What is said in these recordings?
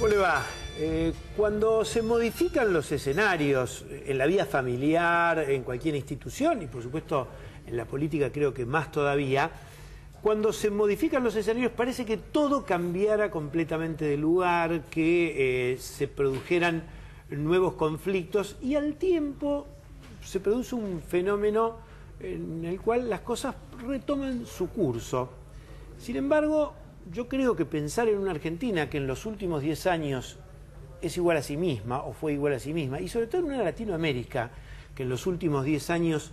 ¿Cómo le va? Cuando se modifican los escenarios en la vida familiar, en cualquier institución y por supuesto en la política creo que más todavía, cuando se modifican los escenarios parece que todo cambiara completamente de lugar, que se produjeran nuevos conflictos y al tiempo se produce un fenómeno en el cual las cosas retoman su curso. Sin embargo, yo creo que pensar en una Argentina que en los últimos 10 años es igual a sí misma o fue igual a sí misma, y sobre todo en una Latinoamérica que en los últimos 10 años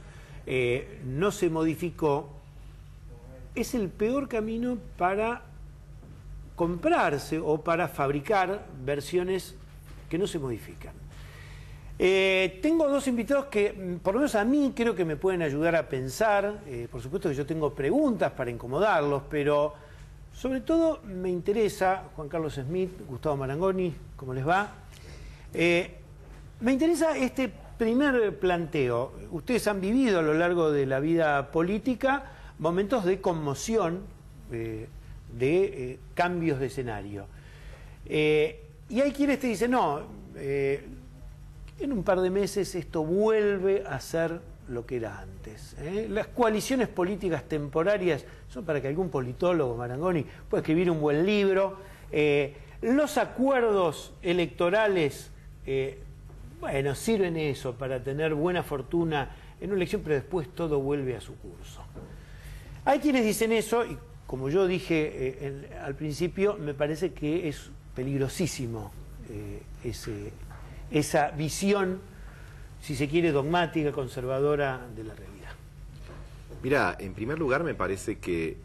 no se modificó, es el peor camino para comprarse o para fabricar versiones que no se modifican. Tengo dos invitados que, por lo menos a mí, creo que me pueden ayudar a pensar. Por supuesto que yo tengo preguntas para incomodarlos, pero sobre todo me interesa, Juan Carlos Smith, Gustavo Marangoni, ¿cómo les va? Me interesa este primer planteo. Ustedes han vivido a lo largo de la vida política momentos de conmoción, de cambios de escenario. Y hay quienes te dicen, no, en un par de meses esto vuelve a ser lo que era antes. Las coaliciones políticas temporarias son para que algún politólogo, Marangoni, pueda escribir un buen libro. Los acuerdos electorales, bueno, sirven eso para tener buena fortuna en una elección, pero después todo vuelve a su curso. Hay quienes dicen eso, y como yo dije al principio, me parece que es peligrosísimo esa visión, si se quiere, dogmática, conservadora de la realidad. Mira, en primer lugar me parece que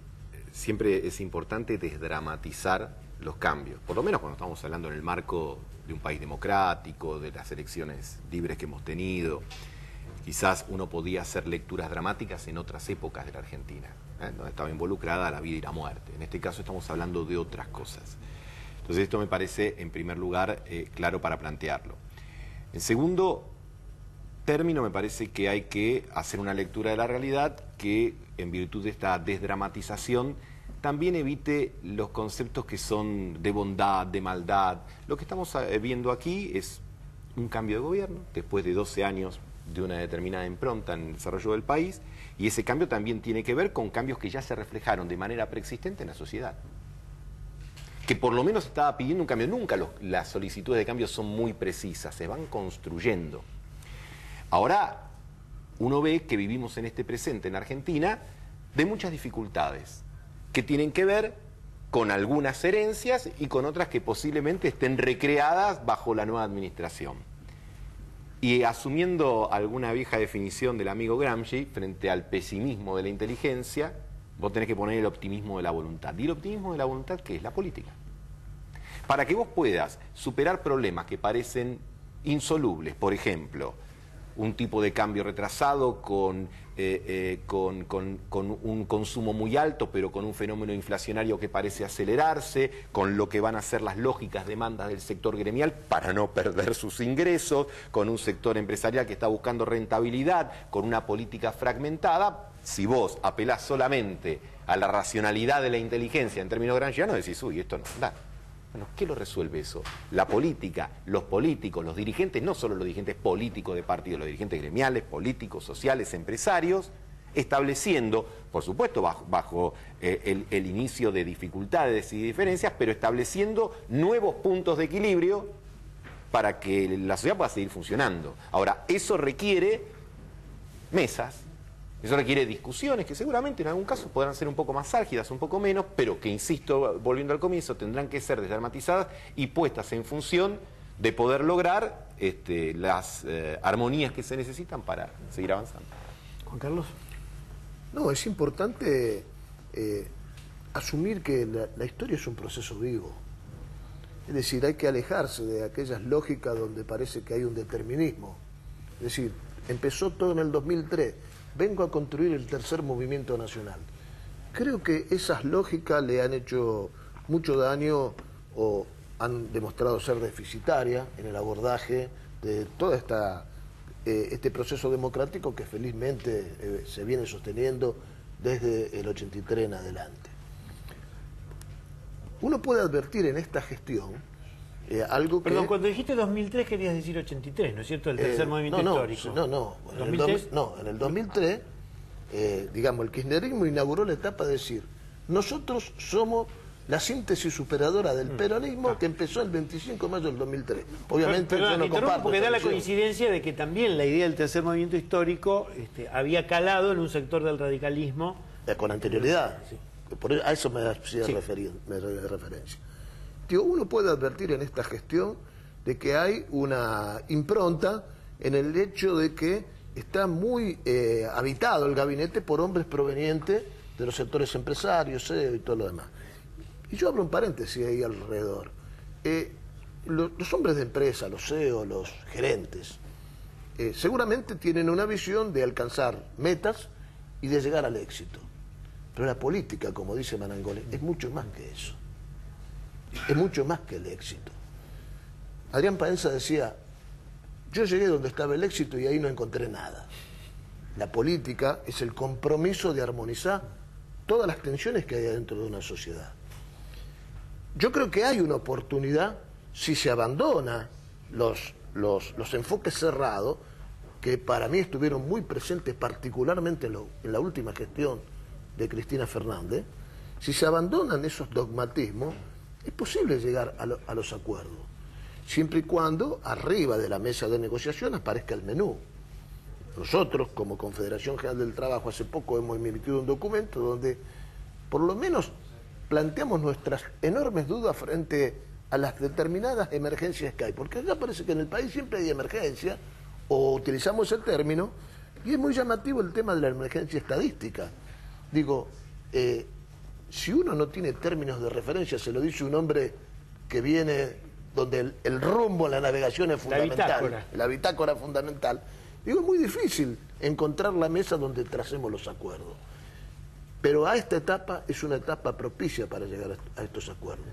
siempre es importante desdramatizar los cambios, por lo menos cuando estamos hablando en el marco de un país democrático, de las elecciones libres que hemos tenido. Quizás uno podía hacer lecturas dramáticas en otras épocas de la Argentina, donde estaba involucrada la vida y la muerte. En este caso estamos hablando de otras cosas. Entonces esto me parece, en primer lugar, claro para plantearlo. En segundo término, me parece que hay que hacer una lectura de la realidad que, en virtud de esta desdramatización, también evite los conceptos que son de bondad, de maldad. Lo que estamos viendo aquí es un cambio de gobierno, después de 12 años de una determinada impronta en el desarrollo del país, y ese cambio también tiene que ver con cambios que ya se reflejaron de manera preexistente en la sociedad, que por lo menos estaba pidiendo un cambio. Nunca las solicitudes de cambio son muy precisas, se van construyendo. Ahora, uno ve que vivimos en este presente en Argentina de muchas dificultades, que tienen que ver con algunas herencias y con otras que posiblemente estén recreadas bajo la nueva administración. Y asumiendo alguna vieja definición del amigo Gramsci, frente al pesimismo de la inteligencia, vos tenés que poner el optimismo de la voluntad. ¿Y el optimismo de la voluntad qué es? La política. Para que vos puedas superar problemas que parecen insolubles, por ejemplo, un tipo de cambio retrasado con un consumo muy alto, pero con un fenómeno inflacionario que parece acelerarse, con lo que van a ser las lógicas demandas del sector gremial para no perder sus ingresos, con un sector empresarial que está buscando rentabilidad, con una política fragmentada. Si vos apelás solamente a la racionalidad de la inteligencia en términos gramscianos, decís, uy, esto no da. Bueno, ¿qué lo resuelve eso? La política, los políticos, los dirigentes, no solo los dirigentes políticos de partidos, los dirigentes gremiales, políticos, sociales, empresarios, estableciendo, por supuesto, bajo el inicio de dificultades y diferencias, pero estableciendo nuevos puntos de equilibrio para que la sociedad pueda seguir funcionando. Ahora, eso requiere mesas. Eso requiere discusiones que seguramente en algún caso podrán ser un poco más álgidas, un poco menos, pero que, insisto, volviendo al comienzo, tendrán que ser desdramatizadas y puestas en función de poder lograr las armonías que se necesitan para seguir avanzando. Juan Carlos. No, es importante asumir que la historia es un proceso vivo. Es decir, hay que alejarse de aquellas lógicas donde parece que hay un determinismo. Es decir, empezó todo en el 2003. Vengo a construir el tercer movimiento nacional. Creo que esas lógicas le han hecho mucho daño o han demostrado ser deficitarias en el abordaje de todo este proceso democrático que felizmente se viene sosteniendo desde el 83 en adelante. Uno puede advertir en esta gestión Algo que... Perdón, cuando dijiste 2003 querías decir 83, ¿no es cierto? El tercer movimiento histórico. No. En el 2003, digamos, el kirchnerismo inauguró la etapa de decir, nosotros somos la síntesis superadora del peronismo que empezó el 25 de mayo del 2003. Obviamente yo no comparto. Porque da la visión. coincidencia de que también la idea del tercer movimiento histórico había calado en un sector del radicalismo. Con anterioridad. Sí. A eso me hacía referencia. Digo, uno puede advertir en esta gestión de que hay una impronta en el hecho de que está muy habitado el gabinete por hombres provenientes de los sectores empresarios, CEO y todo lo demás. Y yo abro un paréntesis ahí alrededor. Los hombres de empresa, los CEO, los gerentes, seguramente tienen una visión de alcanzar metas y de llegar al éxito. Pero la política, como dice Manangoni, es mucho más que eso. Es mucho más que el éxito. Adrián Paenza decía, yo llegué donde estaba el éxito y ahí no encontré nada. La política es el compromiso de armonizar todas las tensiones que hay dentro de una sociedad. Yo creo que hay una oportunidad si se abandona los enfoques cerrados, que para mí estuvieron muy presentes particularmente en la última gestión de Cristina Fernández. Si se abandonan esos dogmatismos, es posible llegar a los acuerdos, siempre y cuando arriba de la mesa de negociación aparezca el menú. Nosotros, como Confederación General del Trabajo, hace poco hemos emitido un documento donde por lo menos planteamos nuestras enormes dudas frente a las determinadas emergencias que hay, porque acá parece que en el país siempre hay emergencia, o utilizamos el término, y es muy llamativo el tema de la emergencia estadística. Digo, si uno no tiene términos de referencia, se lo dice un hombre que viene donde el rumbo en la navegación es fundamental, la bitácora es fundamental. Digo, es muy difícil encontrar la mesa donde tracemos los acuerdos. Pero a esta etapa es una etapa propicia para llegar a estos acuerdos.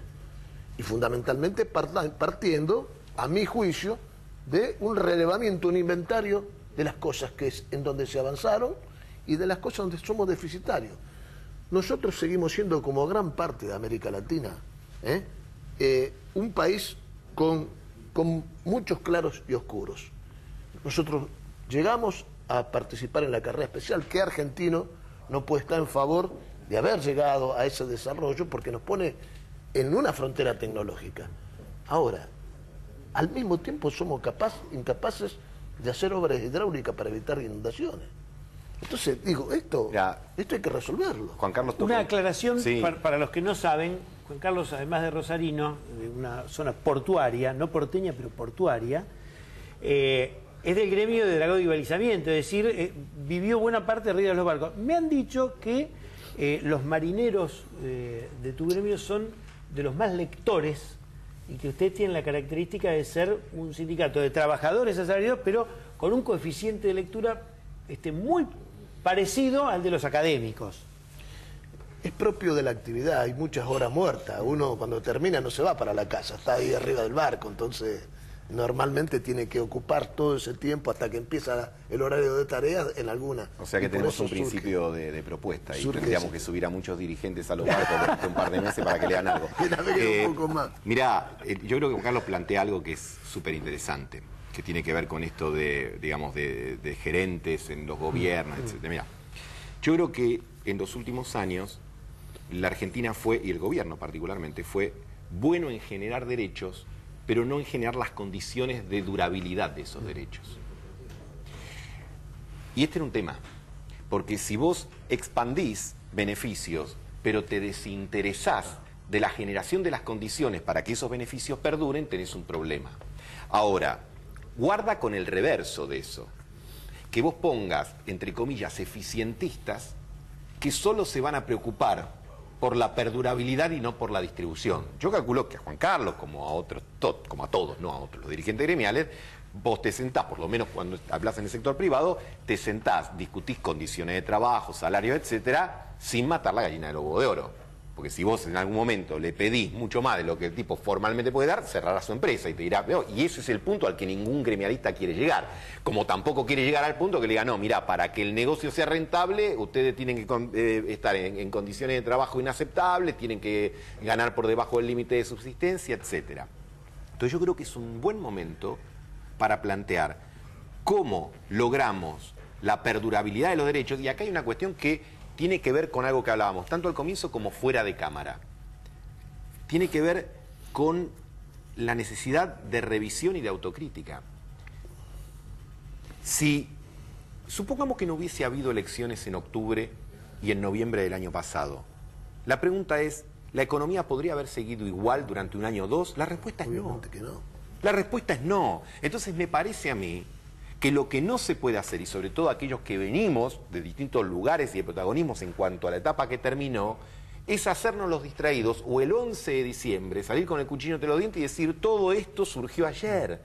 Y fundamentalmente partiendo, a mi juicio, de un relevamiento, un inventario de las cosas en donde se avanzaron y de las cosas donde somos deficitarios. Nosotros seguimos siendo, como gran parte de América Latina, un país con muchos claros y oscuros. Nosotros llegamos a participar en la carrera especial. ¿Qué argentino no puede estar en favor de haber llegado a ese desarrollo? Porque nos pone en una frontera tecnológica. Ahora, al mismo tiempo somos incapaces de hacer obras hidráulicas para evitar inundaciones. Entonces, digo, esto hay que resolverlo. Juan Carlos, una aclaración sí. para los que no saben. Juan Carlos, además de rosarino, de una zona portuaria, no porteña, pero portuaria, es del gremio de dragado y balizamiento, es decir, vivió buena parte arriba de los barcos. Me han dicho que los marineros de tu gremio son de los más lectores y que ustedes tienen la característica de ser un sindicato de trabajadores asalariados, pero con un coeficiente de lectura muy parecido al de los académicos. Es propio de la actividad, hay muchas horas muertas. Uno cuando termina no se va para la casa, está ahí arriba del barco, entonces normalmente tiene que ocupar todo ese tiempo hasta que empieza el horario de tareas en alguna. O sea que tenemos un principio de propuesta y tendríamos que subir a muchos dirigentes a los barcos durante un par de meses para que lean algo. Un poco más. Mirá, yo creo que Juan Carlos plantea algo que es súper interesante, que tiene que ver con esto de, digamos, de gerentes en los gobiernos, etc. Mirá, yo creo que en los últimos años la Argentina fue, y el gobierno particularmente, fue bueno en generar derechos, pero no en generar las condiciones de durabilidad de esos derechos. Y este era un tema, porque si vos expandís beneficios, pero te desinteresás de la generación de las condiciones para que esos beneficios perduren, tenés un problema. Ahora, guarda con el reverso de eso, que vos pongas, entre comillas, eficientistas, que solo se van a preocupar por la perdurabilidad y no por la distribución. Yo calculo que a Juan Carlos, como a otros, como a todos, no a otros, los dirigentes gremiales, vos te sentás, por lo menos cuando hablas en el sector privado, te sentás, discutís condiciones de trabajo, salario, etcétera, sin matar la gallina del huevo de oro. Porque si vos en algún momento le pedís mucho más de lo que el tipo formalmente puede dar, cerrará su empresa y te dirá, y ese es el punto al que ningún gremialista quiere llegar. Como tampoco quiere llegar al punto que le diga, no, mira, para que el negocio sea rentable, ustedes tienen que estar en condiciones de trabajo inaceptables, tienen que ganar por debajo del límite de subsistencia, etcétera. Entonces yo creo que es un buen momento para plantear cómo logramos la perdurabilidad de los derechos, y acá hay una cuestión que tiene que ver con algo que hablábamos, tanto al comienzo como fuera de cámara. Tiene que ver con la necesidad de revisión y de autocrítica. Si supongamos que no hubiese habido elecciones en octubre y en noviembre del año pasado, la pregunta es, ¿la economía podría haber seguido igual durante un año o dos? La respuesta es no. Obviamente que no. La respuesta es no. Entonces me parece a mí que lo que no se puede hacer, y sobre todo aquellos que venimos de distintos lugares y de protagonismos en cuanto a la etapa que terminó, es hacernos los distraídos o el 11 de diciembre salir con el cuchillo entre los dientes y decir todo esto surgió ayer,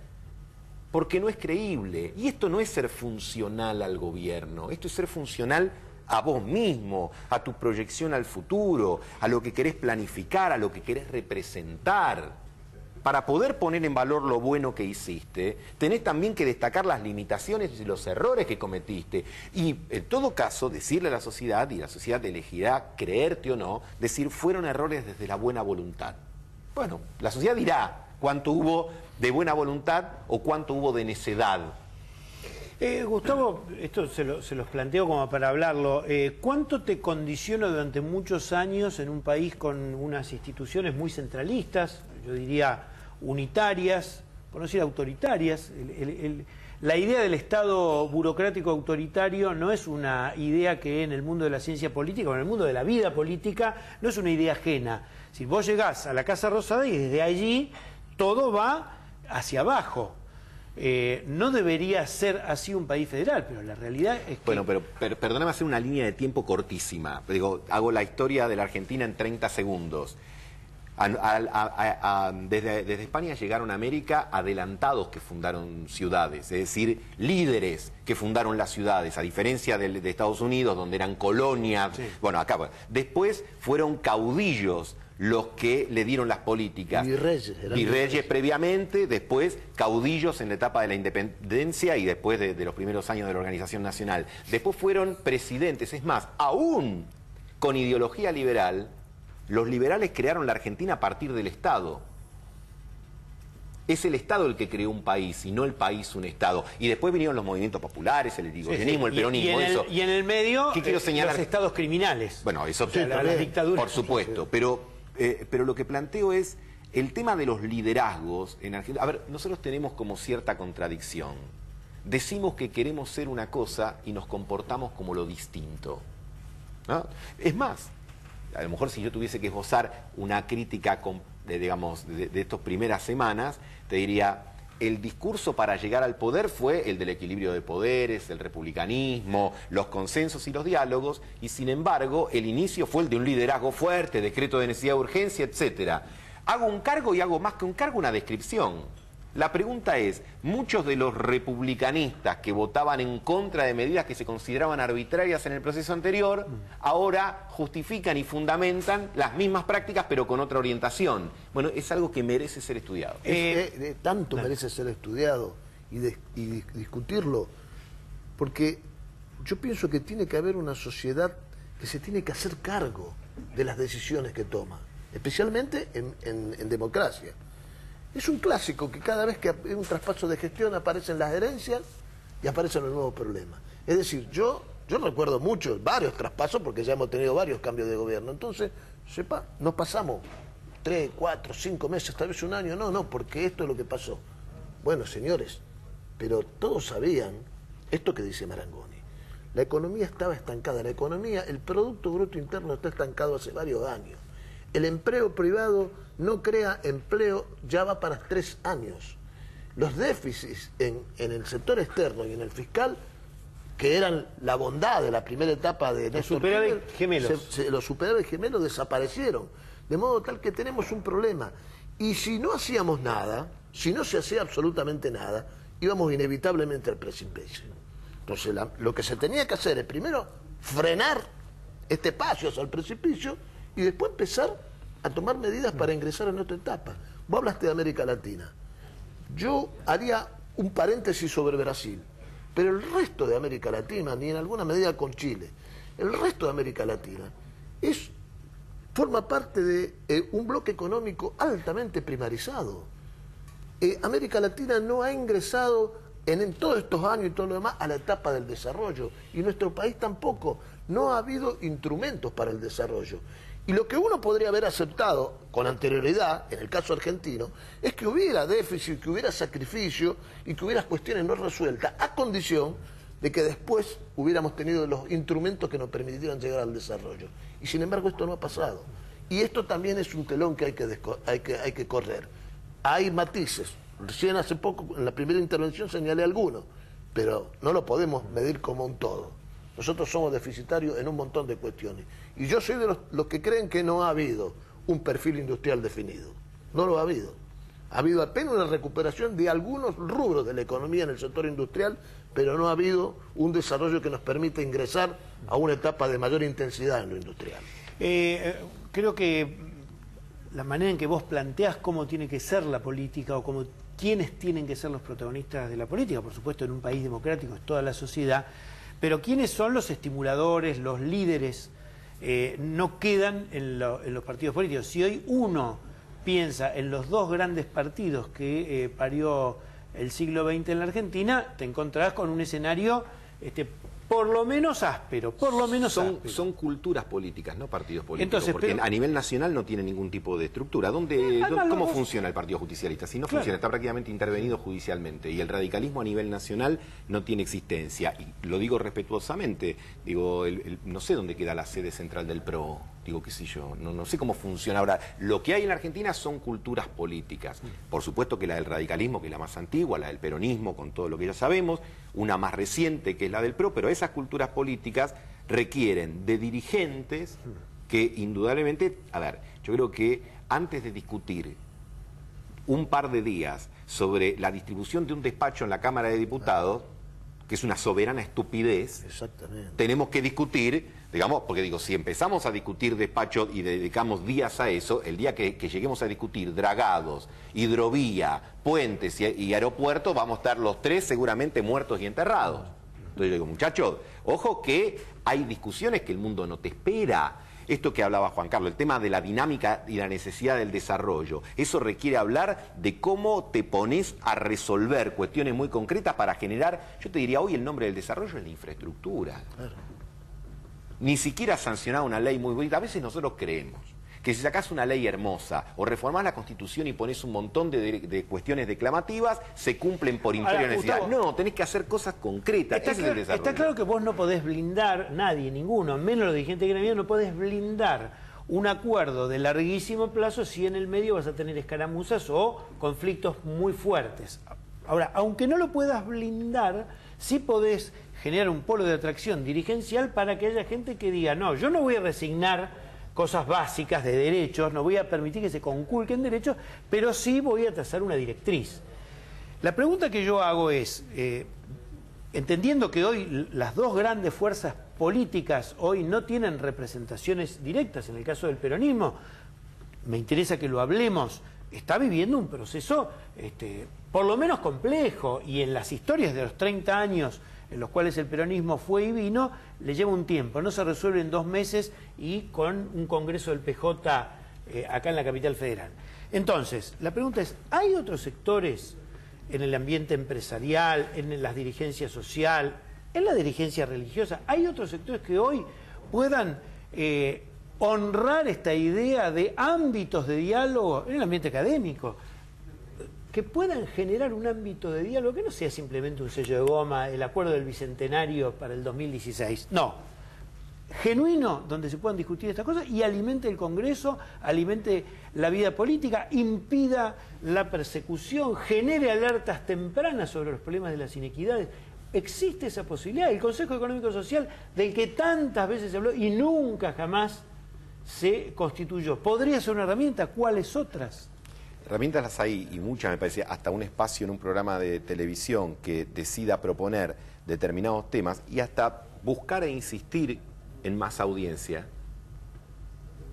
porque no es creíble. Y esto no es ser funcional al gobierno, esto es ser funcional a vos mismo, a tu proyección al futuro, a lo que querés planificar, a lo que querés representar. Para poder poner en valor lo bueno que hiciste, tenés también que destacar las limitaciones y los errores que cometiste. Y en todo caso, decirle a la sociedad, y la sociedad elegirá creerte o no, decir fueron errores desde la buena voluntad. Bueno, la sociedad dirá cuánto hubo de buena voluntad o cuánto hubo de necedad. Gustavo, esto se los planteo como para hablarlo. ¿Cuánto te condiciona durante muchos años en un país con unas instituciones muy centralistas, yo diría unitarias, por no decir autoritarias? La idea del Estado burocrático autoritario no es una idea que en el mundo de la ciencia política o en el mundo de la vida política no es una idea ajena. Si vos llegás a la Casa Rosada y desde allí todo va hacia abajo. No debería ser así un país federal, pero la realidad es que... Bueno, pero perdóname hacer una línea de tiempo cortísima. Digo, hago la historia de la Argentina en 30 segundos. Desde España llegaron a América adelantados que fundaron ciudades, es decir, líderes que fundaron las ciudades, a diferencia de Estados Unidos, donde eran colonias. Sí. Bueno, acá. Después fueron caudillos los que le dieron las políticas. Virreyes previamente, después caudillos en la etapa de la independencia y después de los primeros años de la organización nacional. Después fueron presidentes, es más, aún con ideología liberal, los liberales crearon la Argentina a partir del Estado. Es el Estado el que creó un país y no el país un Estado. Y después vinieron los movimientos populares, el irigoyenismo, el peronismo. Y en el medio, ¿qué quiero señalar? Los estados criminales. Bueno, eso las dictaduras. Por supuesto, pero lo que planteo es el tema de los liderazgos en Argentina. A ver, nosotros tenemos como cierta contradicción. Decimos que queremos ser una cosa y nos comportamos como lo distinto, ¿no? Es más, a lo mejor si yo tuviese que esbozar una crítica de estas primeras semanas, te diría, el discurso para llegar al poder fue el del equilibrio de poderes, el republicanismo, los consensos y los diálogos, y sin embargo el inicio fue el de un liderazgo fuerte, decreto de necesidad de urgencia, etcétera. Hago un cargo y hago más que un cargo una descripción. La pregunta es, muchos de los republicanistas que votaban en contra de medidas que se consideraban arbitrarias en el proceso anterior, ahora justifican y fundamentan las mismas prácticas pero con otra orientación. Bueno, es algo que merece ser estudiado. Tanto merece ser estudiado y discutirlo, porque yo pienso que tiene que haber una sociedad que se tiene que hacer cargo de las decisiones que toma, especialmente en democracia. Es un clásico que cada vez que hay un traspaso de gestión aparecen las herencias y aparecen los nuevos problemas. Es decir, yo recuerdo varios traspasos porque ya hemos tenido varios cambios de gobierno. Entonces, nos pasamos 3, 4, 5 meses, tal vez un año. No, porque esto es lo que pasó. Bueno, señores, pero todos sabían esto que dice Marangoni. La economía estaba estancada. La economía, el Producto Bruto Interno está estancado hace varios años. El empleo privado no crea empleo, ya va para 3 años. Los déficits en el sector externo y en el fiscal, que eran la bondad de la primera etapa de Néstor Kirchner, los superávit gemelos desaparecieron. De modo tal que tenemos un problema. Y si no hacíamos nada, si no se hacía absolutamente nada, íbamos inevitablemente al precipicio. Entonces lo que se tenía que hacer es primero frenar este paso hacia el precipicio y después empezar a tomar medidas para ingresar en otra etapa. Vos hablaste de América Latina. Yo haría un paréntesis sobre Brasil, pero el resto de América Latina, ni en alguna medida con Chile, el resto de América Latina forma parte de un bloque económico altamente primarizado. América Latina no ha ingresado en todos estos años y todo lo demás a la etapa del desarrollo. Y nuestro país tampoco. No ha habido instrumentos para el desarrollo. Y lo que uno podría haber aceptado con anterioridad, en el caso argentino, es que hubiera déficit, que hubiera sacrificio y que hubiera cuestiones no resueltas, a condición de que después hubiéramos tenido los instrumentos que nos permitieran llegar al desarrollo. Y sin embargo esto no ha pasado. Y esto también es un telón que hay que correr. Hay matices. Recién hace poco, en la primera intervención, señalé algunos, pero no lo podemos medir como un todo. Nosotros somos deficitarios en un montón de cuestiones. Y yo soy de los que creen que no ha habido un perfil industrial definido. No lo ha habido. Ha habido apenas una recuperación de algunos rubros de la economía en el sector industrial, pero no ha habido un desarrollo que nos permita ingresar a una etapa de mayor intensidad en lo industrial. Creo que la manera en que vos planteás cómo tiene que ser la política o quiénes tienen que ser los protagonistas de la política, por supuesto en un país democrático es toda la sociedad, pero quiénes son los estimuladores, los líderes, no quedan en los partidos políticos. Si hoy uno piensa en los dos grandes partidos que parió el siglo XX en la Argentina, te encontrarás con un escenario por lo menos áspero, Son culturas políticas, no partidos políticos. Entonces, porque pero, a nivel nacional no tiene ningún tipo de estructura. ¿Cómo funciona el Partido Justicialista? Si no funciona, está prácticamente intervenido judicialmente. Y el radicalismo a nivel nacional no tiene existencia. Y lo digo respetuosamente. Digo, no sé dónde queda la sede central del PRO. Digo, qué sé yo, no sé cómo funciona. Ahora, lo que hay en la Argentina son culturas políticas. Por supuesto que la del radicalismo, que es la más antigua, la del peronismo, con todo lo que ya sabemos, una más reciente, que es la del PRO, pero esas culturas políticas requieren de dirigentes que indudablemente, a ver, yo creo que antes de discutir un par de días sobre la distribución de un despacho en la Cámara de Diputados, que es una soberana estupidez, tenemos que discutir, digamos, porque digo, si empezamos a discutir despacho y dedicamos días a eso, el día que lleguemos a discutir dragados, hidrovía, puentes y aeropuertos, vamos a estar los tres seguramente muertos y enterrados. Entonces yo digo, muchachos, ojo que hay discusiones que el mundo no te espera. Esto que hablaba Juan Carlos, el tema de la dinámica y la necesidad del desarrollo, eso requiere hablar de cómo te pones a resolver cuestiones muy concretas para generar, yo te diría hoy el nombre del desarrollo es la infraestructura. Claro. Ni siquiera sancionar una ley muy bonita. A veces nosotros creemos que si sacás una ley hermosa o reformás la Constitución y pones un montón de cuestiones declamativas, se cumplen por imperio de necesidad. No, tenés que hacer cosas concretas. Está claro que vos no podés blindar, nadie, ninguno, menos los dirigentes gremiales, no podés blindar un acuerdo de larguísimo plazo si en el medio vas a tener escaramuzas o conflictos muy fuertes. Ahora, aunque no lo puedas blindar, sí podés generar un polo de atracción dirigencial para que haya gente que diga, no, yo no voy a resignar cosas básicas de derechos, no voy a permitir que se conculquen derechos, pero sí voy a trazar una directriz. La pregunta que yo hago es, entendiendo que hoy las dos grandes fuerzas políticas hoy no tienen representaciones directas, en el caso del peronismo, me interesa que lo hablemos, está viviendo un proceso por lo menos complejo, y en las historias de los 30 años en los cuales el peronismo fue y vino, le lleva un tiempo, no se resuelve en 2 meses y con un congreso del PJ acá en la capital federal. Entonces, la pregunta es, ¿hay otros sectores en el ambiente empresarial, en la dirigencia social, en la dirigencia religiosa, hay otros sectores que hoy puedan honrar esta idea de ámbitos de diálogo en el ambiente académico, que puedan generar un ámbito de diálogo que no sea simplemente un sello de goma, el acuerdo del Bicentenario para el 2016, no, genuino, donde se puedan discutir estas cosas y alimente el Congreso, alimente la vida política, impida la persecución, genere alertas tempranas sobre los problemas de las inequidades? Existe esa posibilidad. El Consejo Económico Social, del que tantas veces se habló y nunca jamás se constituyó, ¿podría ser una herramienta? ¿Cuáles otras? Herramientas las hay, y muchas me parece, hasta un espacio en un programa de televisión que decida proponer determinados temas y hasta buscar e insistir en más audiencia,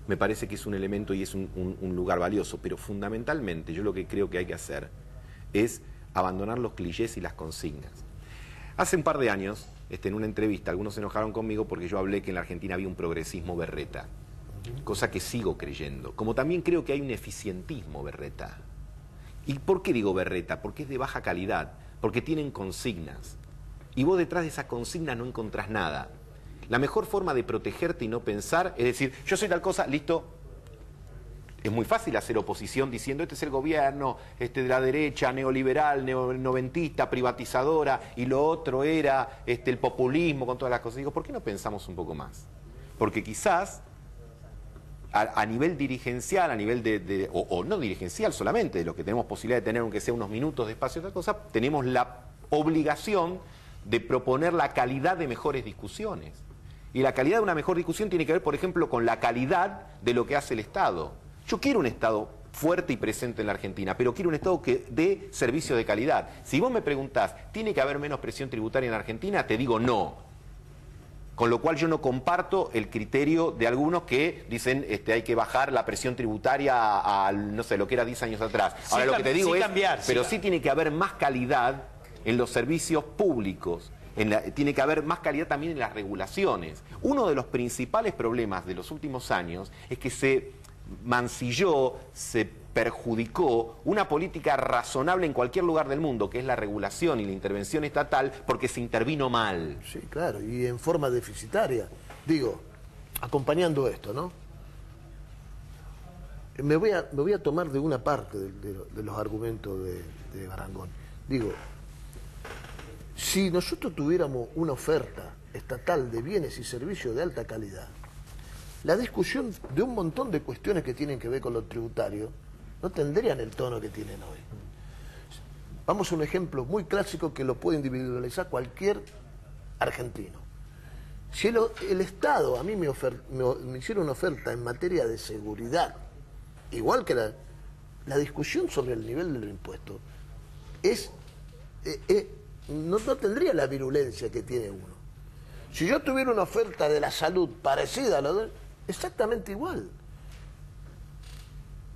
me parece que es un elemento y es un lugar valioso, pero fundamentalmente yo lo que creo que hay que hacer es abandonar los clichés y las consignas. Hace un par de años, en una entrevista, algunos se enojaron conmigo porque yo hablé que en la Argentina había un progresismo berreta, cosa que sigo creyendo, como también creo que hay un eficientismo berreta. ¿Y por qué digo berreta? Porque es de baja calidad, porque tienen consignas. Y vos detrás de esas consignas no encontrás nada. La mejor forma de protegerte y no pensar es decir, yo soy tal cosa, listo. Es muy fácil hacer oposición diciendo, este es el gobierno de la derecha, neoliberal, noventista, privatizadora, y lo otro era el populismo con todas las cosas. Digo, ¿por qué no pensamos un poco más? Porque quizás a nivel dirigencial, a nivel o no dirigencial solamente, de lo que tenemos posibilidad de tener, aunque sea unos minutos de espacio, otra cosa, tenemos la obligación de proponer la calidad de mejores discusiones. Y la calidad de una mejor discusión tiene que ver, por ejemplo, con la calidad de lo que hace el Estado. Yo quiero un Estado fuerte y presente en la Argentina, pero quiero un Estado que dé servicio de calidad. Si vos me preguntás, ¿tiene que haber menos presión tributaria en la Argentina? Te digo no. Con lo cual yo no comparto el criterio de algunos que dicen hay que bajar la presión tributaria a, no sé, lo que era 10 años atrás. Ahora lo que te digo es, pero sí tiene que haber más calidad en los servicios públicos. Tiene que haber más calidad también en las regulaciones. Uno de los principales problemas de los últimos años es que se mancilló, se perjudicó una política razonable en cualquier lugar del mundo, que es la regulación y la intervención estatal, porque se intervino mal. Sí, claro, y en forma deficitaria. Digo, acompañando esto, ¿no? Me voy a tomar de una parte de los argumentos de Barangón. Digo, si nosotros tuviéramos una oferta estatal de bienes y servicios de alta calidad, la discusión de un montón de cuestiones que tienen que ver con lo tributario no tendrían el tono que tienen hoy. Vamos a un ejemplo muy clásico que lo puede individualizar cualquier argentino. Si el Estado a mí me hiciera una oferta en materia de seguridad, igual que la discusión sobre el nivel del impuesto, no tendría la virulencia que tiene uno. Si yo tuviera una oferta de la salud parecida a la de exactamente igual.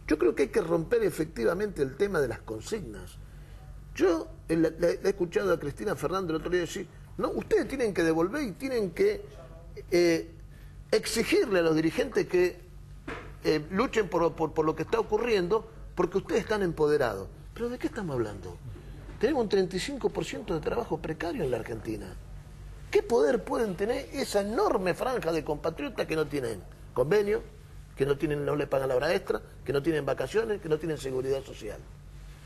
Yo creo que hay que romper efectivamente el tema de las consignas. Yo le he escuchado a Cristina Fernández el otro día decir, no, ustedes tienen que devolver y tienen que exigirle a los dirigentes que luchen por lo que está ocurriendo, porque ustedes están empoderados. ¿Pero de qué estamos hablando? Tenemos un 35% de trabajo precario en la Argentina. ¿Qué poder pueden tener esa enorme franja de compatriotas que no tienen convenio, que no le pagan la hora extra, que no tienen vacaciones, que no tienen seguridad social?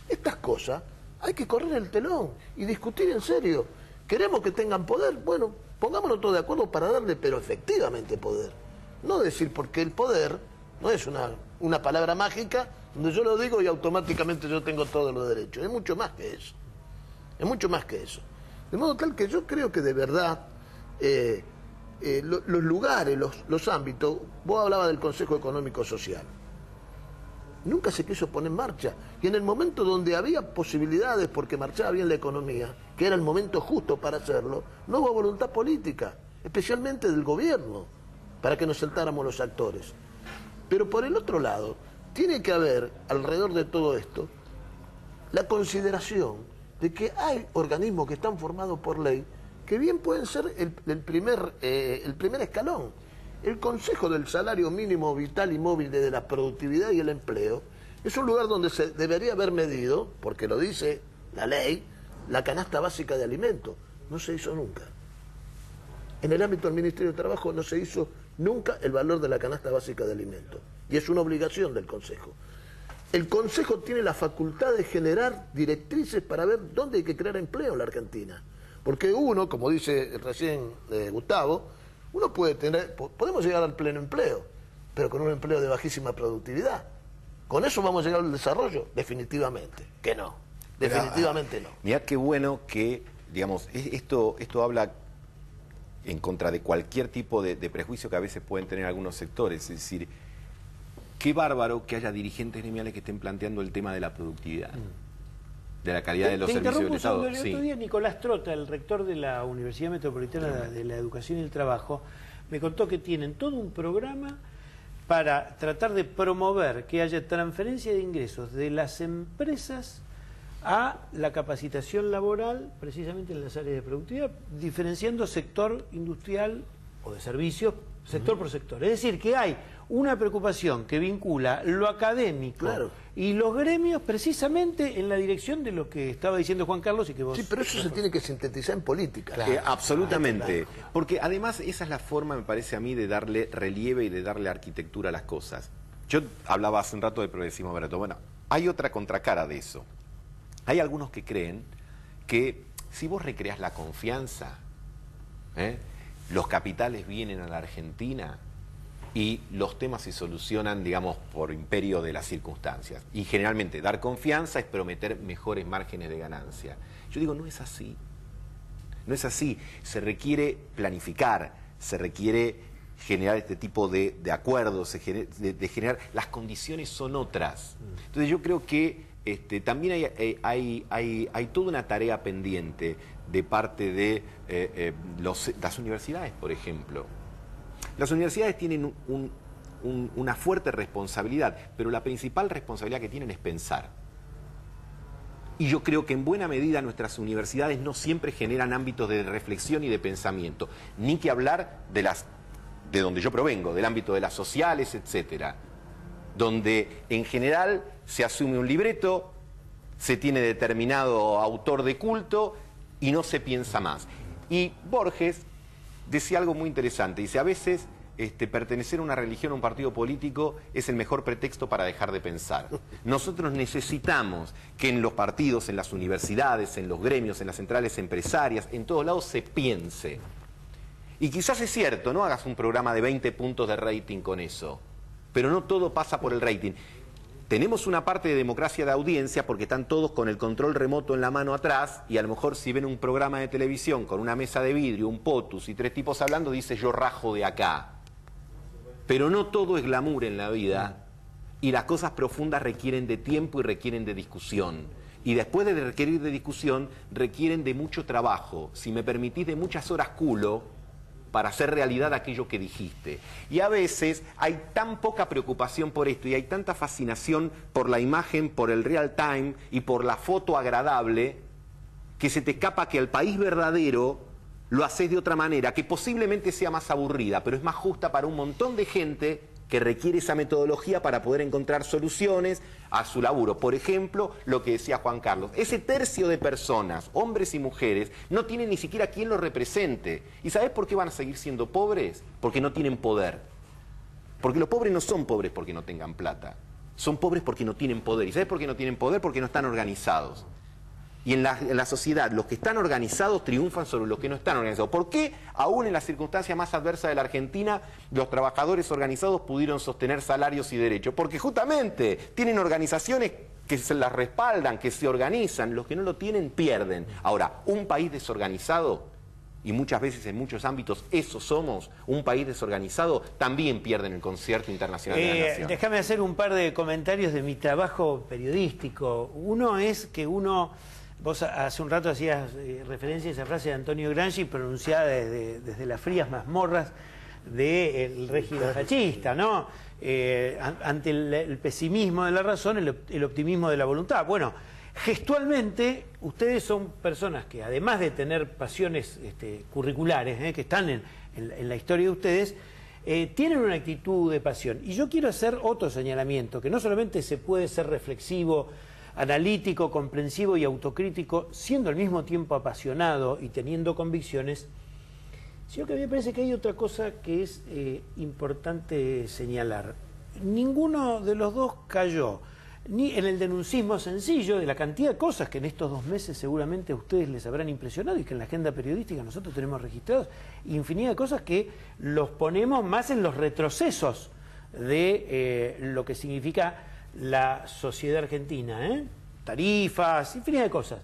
Estas cosas hay que correr el telón y discutir en serio. ¿Queremos que tengan poder? Bueno, pongámonos todos de acuerdo para darle, pero efectivamente poder. No decir, porque el poder no es una palabra mágica donde yo lo digo y automáticamente yo tengo todos los derechos. Es mucho más que eso. Es mucho más que eso. De modo tal que yo creo que de verdad los lugares, los ámbitos, vos hablabas del Consejo Económico Social, nunca se quiso poner en marcha, y en el momento donde había posibilidades porque marchaba bien la economía, que era el momento justo para hacerlo, no hubo voluntad política, especialmente del gobierno, para que nos sentáramos los actores. Pero por el otro lado, tiene que haber alrededor de todo esto la consideración de que hay organismos que están formados por ley que bien pueden ser el primer escalón. El Consejo del Salario Mínimo Vital y Móvil de la Productividad y el Empleo es un lugar donde se debería haber medido, porque lo dice la ley, la canasta básica de alimentos. No se hizo nunca. En el ámbito del Ministerio de Trabajo no se hizo nunca el valor de la canasta básica de alimentos. Y es una obligación del Consejo. El Consejo tiene la facultad de generar directrices para ver dónde hay que crear empleo en la Argentina. Porque uno, como dice recién Gustavo, uno podemos llegar al pleno empleo, pero con un empleo de bajísima productividad. ¿Con eso vamos a llegar al desarrollo? Definitivamente que no. Definitivamente no. Mirá qué bueno que, digamos, esto habla en contra de cualquier tipo de prejuicio que a veces pueden tener algunos sectores. Es decir, qué bárbaro que haya dirigentes gremiales que estén planteando el tema de la productividad, de la calidad de los servicios del Estado. El otro día Nicolás Trota, el rector de la Universidad Metropolitana de la Educación y el Trabajo, me contó que tienen todo un programa para tratar de promover que haya transferencia de ingresos de las empresas a la capacitación laboral, precisamente en las áreas de productividad, diferenciando sector industrial o de servicios sector por sector. Es decir, que hay una preocupación que vincula lo académico y los gremios precisamente en la dirección de lo que estaba diciendo Juan Carlos y que vos... Sí, pero eso se tiene que sintetizar en política. Absolutamente. Porque además esa es la forma, me parece a mí, de darle relieve y de darle arquitectura a las cosas. Yo hablaba hace un rato de progresismo barato. Bueno, hay otra contracara de eso. Hay algunos que creen que si vos recreás la confianza, los capitales vienen a la Argentina y los temas se solucionan, digamos, por imperio de las circunstancias. Y generalmente dar confianza es prometer mejores márgenes de ganancia. Yo digo, no es así. No es así. Se requiere planificar, se requiere generar este tipo de acuerdos, de generar... Las condiciones son otras. Entonces yo creo que también hay toda una tarea pendiente de parte de las universidades, por ejemplo. Las universidades tienen una fuerte responsabilidad, pero la principal responsabilidad que tienen es pensar. Y yo creo que en buena medida nuestras universidades no siempre generan ámbitos de reflexión y de pensamiento, ni que hablar de donde yo provengo, del ámbito de las sociales, etcétera, donde en general se asume un libreto, se tiene determinado autor de culto y no se piensa más. Y Borges decía algo muy interesante, dice, a veces pertenecer a una religión o a un partido político es el mejor pretexto para dejar de pensar. Nosotros necesitamos que en los partidos, en las universidades, en los gremios, en las centrales empresarias, en todos lados se piense. Y quizás es cierto, no hagas un programa de 20 puntos de rating con eso, pero no todo pasa por el rating. Tenemos una parte de democracia de audiencia porque están todos con el control remoto en la mano atrás y a lo mejor si ven un programa de televisión con una mesa de vidrio, un potus y 3 tipos hablando, dice yo rajo de acá. Pero no todo es glamour en la vida y las cosas profundas requieren de tiempo y requieren de discusión. Y después de requerir de discusión, requieren de mucho trabajo, si me permitís, de muchas horas culo, para hacer realidad aquello que dijiste. Y a veces hay tan poca preocupación por esto y hay tanta fascinación por la imagen, por el real time y por la foto agradable, que se te escapa que al país verdadero lo haces de otra manera, que posiblemente sea más aburrida, pero es más justa para un montón de gente que requiere esa metodología para poder encontrar soluciones a su laburo. Por ejemplo, lo que decía Juan Carlos, ese tercio de personas, hombres y mujeres, no tienen ni siquiera quien los represente. ¿Y sabés por qué van a seguir siendo pobres? Porque no tienen poder. Porque los pobres no son pobres porque no tengan plata, son pobres porque no tienen poder. ¿Y sabés por qué no tienen poder? Porque no están organizados. Y en la sociedad, los que están organizados triunfan sobre los que no están organizados. ¿Por qué, aún en las circunstancias más adversas de la Argentina, los trabajadores organizados pudieron sostener salarios y derechos? Porque justamente tienen organizaciones que se las respaldan, que se organizan. Los que no lo tienen pierden. Ahora, un país desorganizado, y muchas veces en muchos ámbitos eso somos, un país desorganizado, también pierde en el concierto internacional de la nación. Déjame hacer un par de comentarios de mi trabajo periodístico. Uno es que vos hace un rato hacías referencia a esa frase de Antonio Gramsci pronunciada desde las frías mazmorras del régimen fascista, ¿no? Ante el pesimismo de la razón, el optimismo de la voluntad. Bueno, gestualmente ustedes son personas que además de tener pasiones curriculares, que están en la historia de ustedes, tienen una actitud de pasión. Y yo quiero hacer otro señalamiento, que no solamente se puede ser reflexivo, analítico, comprensivo y autocrítico, siendo al mismo tiempo apasionado y teniendo convicciones, sino que a mí me parece que hay otra cosa que es importante señalar. Ninguno de los dos cayó ni en el denuncismo sencillo de la cantidad de cosas que en estos 2 meses seguramente a ustedes les habrán impresionado y que en la agenda periodística nosotros tenemos registrados, infinidad de cosas que los ponemos más en los retrocesos de lo que significa la sociedad argentina, tarifas, infinidad de cosas.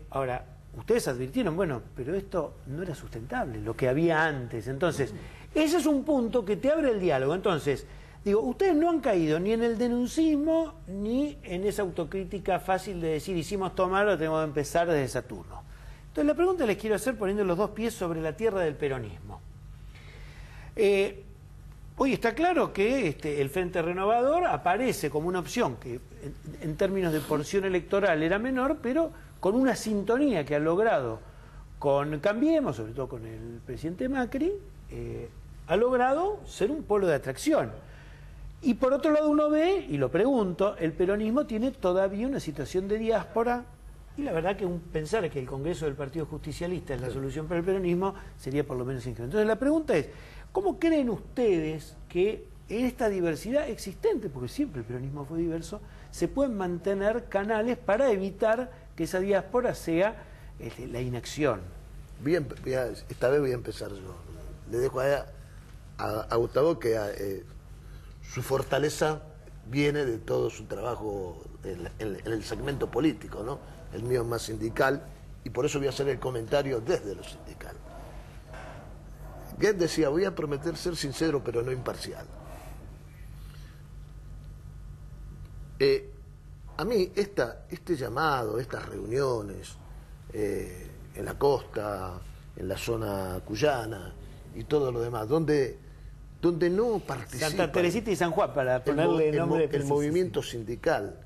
Ahora, ustedes advirtieron, bueno, pero esto no era sustentable, lo que había antes. Entonces, ese es un punto que te abre el diálogo. Entonces, digo, ustedes no han caído ni en el denuncismo ni en esa autocrítica fácil de decir, hicimos todo mal, tenemos que empezar desde Saturno. Entonces, la pregunta les quiero hacer poniendo los 2 pies sobre la tierra del peronismo. Hoy está claro que el Frente Renovador aparece como una opción que en términos de porción electoral era menor, pero con una sintonía que ha logrado con Cambiemos, sobre todo con el presidente Macri, ha logrado ser un polo de atracción. Y por otro lado uno ve, y lo pregunto, el peronismo tiene todavía una situación de diáspora, y la verdad que pensar que el Congreso del Partido Justicialista es la solución para el peronismo sería por lo menos ingenuo. Entonces la pregunta es, ¿cómo creen ustedes que en esta diversidad existente, porque siempre el peronismo fue diverso, se pueden mantener canales para evitar que esa diáspora sea la inacción? Bien, esta vez voy a empezar yo. Le dejo a Gustavo que su fortaleza viene de todo su trabajo en el segmento político, ¿no? El mío es más sindical, y por eso voy a hacer el comentario desde lo sindical. Goethe decía, voy a prometer ser sincero pero no imparcial. A mí este llamado, estas reuniones en la costa, en la zona cuyana y todo lo demás, donde no participa Santa Teresita y San Juan, para ponerle nombre el movimiento sindical,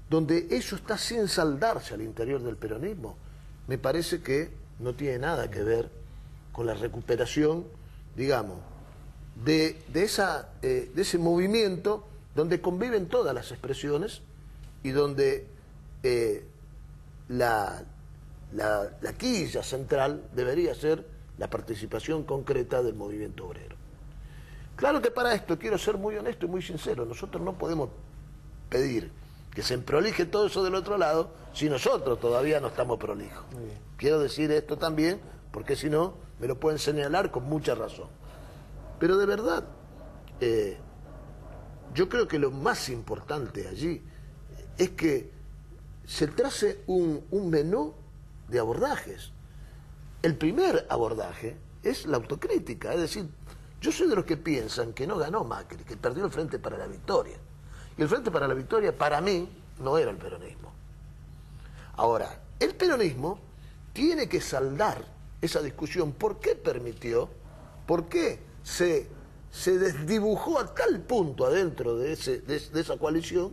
donde eso está sin saldarse al interior del peronismo, me parece que no tiene nada que ver con la recuperación, digamos, de ese movimiento donde conviven todas las expresiones y donde la quilla central debería ser la participación concreta del movimiento obrero. Claro que para esto, quiero ser muy honesto y muy sincero, nosotros no podemos pedir que se prolije todo eso del otro lado si nosotros todavía no estamos prolijos. Quiero decir esto también, porque si no, me lo pueden señalar con mucha razón. Pero de verdad, yo creo que lo más importante allí es que se trace un menú de abordajes. El primer abordaje es la autocrítica, es decir, yo soy de los que piensan que no ganó Macri, que perdió el Frente para la Victoria. Y el Frente para la Victoria, para mí, no era el peronismo. Ahora, el peronismo tiene que saldar esa discusión. ¿Por qué permitió? ¿Por qué se desdibujó a tal punto adentro de esa coalición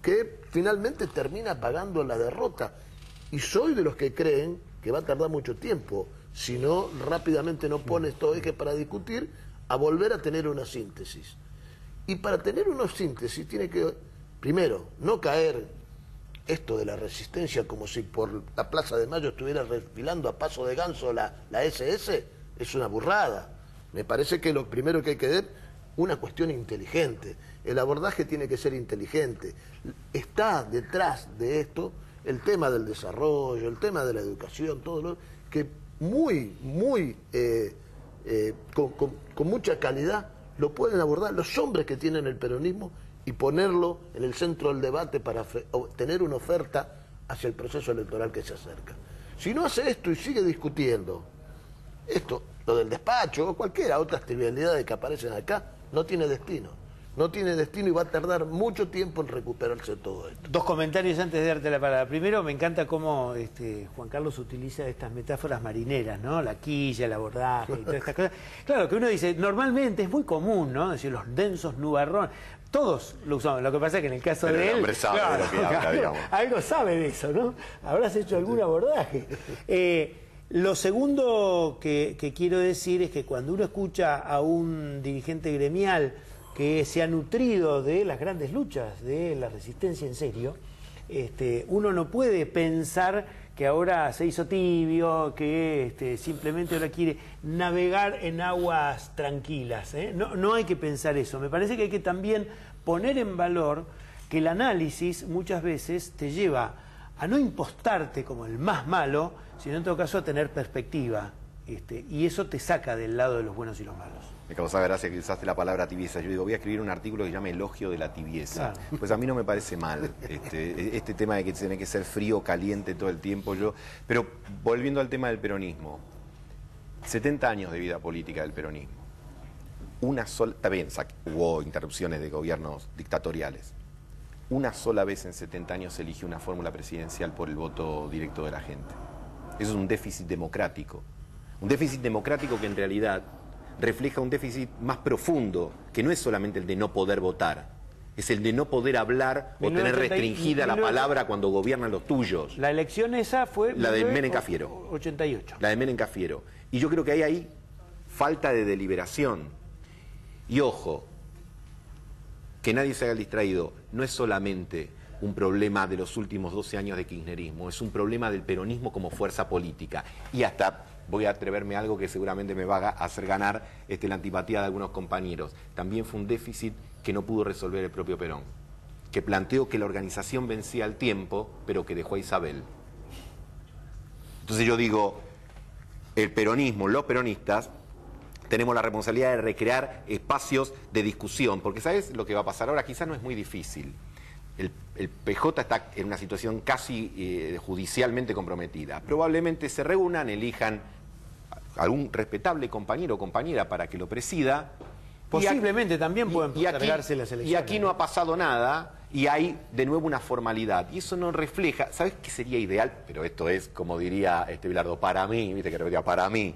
que finalmente termina pagando la derrota? Y soy de los que creen que va a tardar mucho tiempo, si no rápidamente no pone estos ejes para discutir, a volver a tener una síntesis. Y para tener una síntesis tiene que, primero, no caer esto de la resistencia como si por la Plaza de Mayo estuviera desfilando a paso de ganso la SS, es una burrada. Me parece que lo primero que hay que ver, una cuestión inteligente. El abordaje tiene que ser inteligente. Está detrás de esto el tema del desarrollo, el tema de la educación, todo lo que con mucha calidad lo pueden abordar los hombres que tienen el peronismo y ponerlo en el centro del debate para tener una oferta hacia el proceso electoral que se acerca. Si no hace esto y sigue discutiendo esto, lo del despacho o cualquiera otras trivialidades que aparecen acá, no tiene destino. No tiene destino y va a tardar mucho tiempo en recuperarse todo esto. Dos comentarios antes de darte la palabra. Primero, me encanta cómo Juan Carlos utiliza estas metáforas marineras, ¿no? La quilla, el abordaje y todas estas cosas. Claro, que uno dice, normalmente es muy común, ¿no? Es decir, los densos nubarrones. Todos lo usamos. Lo que pasa es que en el caso de él... el hombre sabe de lo que habla, digamos. Algo sabe de eso, ¿no? Habrás hecho algún abordaje. Lo segundo que quiero decir es que cuando uno escucha a un dirigente gremial que se ha nutrido de las grandes luchas de la resistencia en serio, uno no puede pensar que ahora se hizo tibio, que simplemente ahora quiere navegar en aguas tranquilas, ¿eh? No hay que pensar eso. Me parece que hay que también poner en valor que el análisis muchas veces te lleva a no impostarte como el más malo, sino en todo caso a tener perspectiva. Y eso te saca del lado de los buenos y los malos. Me causaba gracia que usaste la palabra tibieza. Yo digo, voy a escribir un artículo que se llama Elogio de la tibieza. Claro. Pues a mí no me parece mal este tema de que tiene que ser frío o caliente todo el tiempo. Pero volviendo al tema del peronismo, 70 años de vida política del peronismo. Una sola, está bien, hubo interrupciones de gobiernos dictatoriales. Una sola vez en 70 años se eligió una fórmula presidencial por el voto directo de la gente. Eso es un déficit democrático. Un déficit democrático que en realidad refleja un déficit más profundo, que no es solamente el de no poder votar, es el de no poder hablar o tener restringida la palabra cuando gobiernan los tuyos. La elección esa fue... La de Menem Cafiero. 88. La de Menem Cafiero. Y yo creo que hay ahí falta de deliberación. Y ojo, que nadie se haga el distraído, no es solamente un problema de los últimos 12 años de kirchnerismo, es un problema del peronismo como fuerza política. Y hasta voy a atreverme a algo que seguramente me va a hacer ganar la antipatía de algunos compañeros. También fue un déficit que no pudo resolver el propio Perón, que planteó que la organización vencía al tiempo, pero que dejó a Isabel. Entonces yo digo, el peronismo, los peronistas, tenemos la responsabilidad de recrear espacios de discusión, porque ¿sabes lo que va a pasar ahora? Quizás no es muy difícil. El PJ está en una situación casi judicialmente comprometida. Probablemente se reúnan, elijan algún respetable compañero o compañera para que lo presida. Posiblemente también pueden postergarse las elecciones. Y aquí no ha pasado nada y hay de nuevo una formalidad. Y eso no refleja, ¿sabes qué sería ideal? Pero esto es, como diría Bilardo, para mí, viste que repetía, para mí.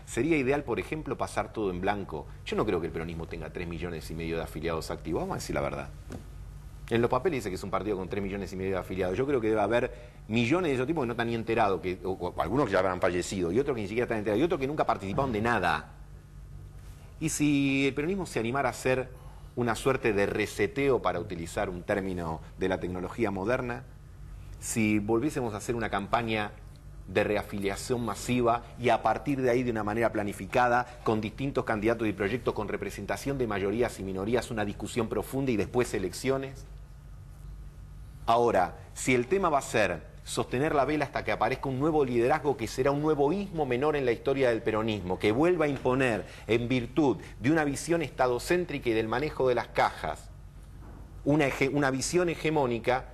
Sería ideal, por ejemplo, pasar todo en blanco. Yo no creo que el peronismo tenga 3,5 millones de afiliados activos, vamos a decir la verdad. En los papeles dice que es un partido con 3,5 millones de afiliados. Yo creo que debe haber millones de esos tipos que no están ni enterados, o algunos que ya habrán fallecido, y otros que ni siquiera están enterados, y otros que nunca participaron de nada. Y si el peronismo se animara a hacer una suerte de reseteo, para utilizar un término de la tecnología moderna, si volviésemos a hacer una campaña de reafiliación masiva y a partir de ahí de una manera planificada, con distintos candidatos y proyectos, con representación de mayorías y minorías, una discusión profunda y después elecciones. Ahora, si el tema va a ser sostener la vela hasta que aparezca un nuevo liderazgo que será un nuevo ismo menor en la historia del peronismo, que vuelva a imponer, en virtud de una visión estadocéntrica y del manejo de las cajas, una visión hegemónica,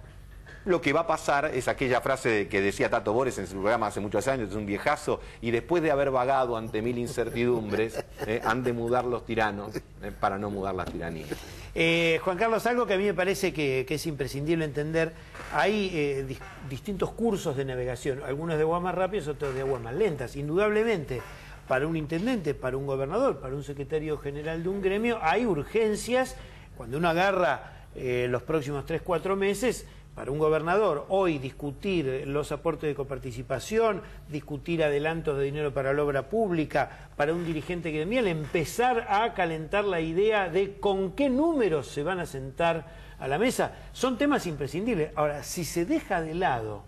lo que va a pasar es aquella frase que decía Tato Bores en su programa hace muchos años, es un viejazo, y después de haber vagado ante mil incertidumbres, han de mudar los tiranos para no mudar las tiranías. Juan Carlos, algo que a mí me parece que es imprescindible entender, hay distintos cursos de navegación, algunos de aguas más rápidas, otros de aguas más lentas. Indudablemente, para un intendente, para un gobernador, para un secretario general de un gremio, hay urgencias. Cuando uno agarra los próximos 3-4 meses, para un gobernador, hoy discutir los aportes de coparticipación, discutir adelantos de dinero para la obra pública, para un dirigente gremial, empezar a calentar la idea de con qué números se van a sentar a la mesa, son temas imprescindibles. Ahora, si se deja de lado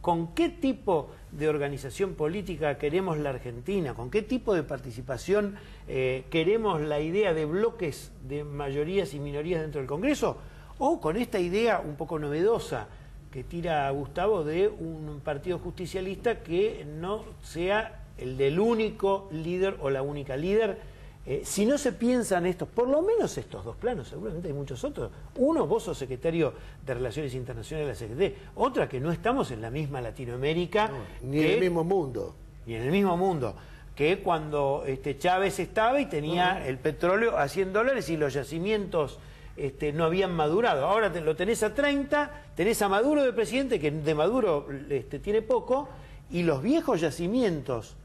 con qué tipo de organización política queremos la Argentina, con qué tipo de participación queremos la idea de bloques de mayorías y minorías dentro del Congreso, o con esta idea un poco novedosa que tira Gustavo de un partido justicialista que no sea el del único líder o la única líder. Si no se piensan estos, por lo menos estos dos planos, seguramente hay muchos otros. Uno, vos sos secretario de Relaciones Internacionales de la CGT. Otra, que no estamos en la misma Latinoamérica. No, ni en el mismo mundo. Ni en el mismo mundo. Que cuando Chávez estaba y tenía el petróleo a $100 y los yacimientos no habían madurado. Ahora lo tenés a 30, tenés a Maduro de presidente, que de Maduro tiene poco, y los viejos yacimientos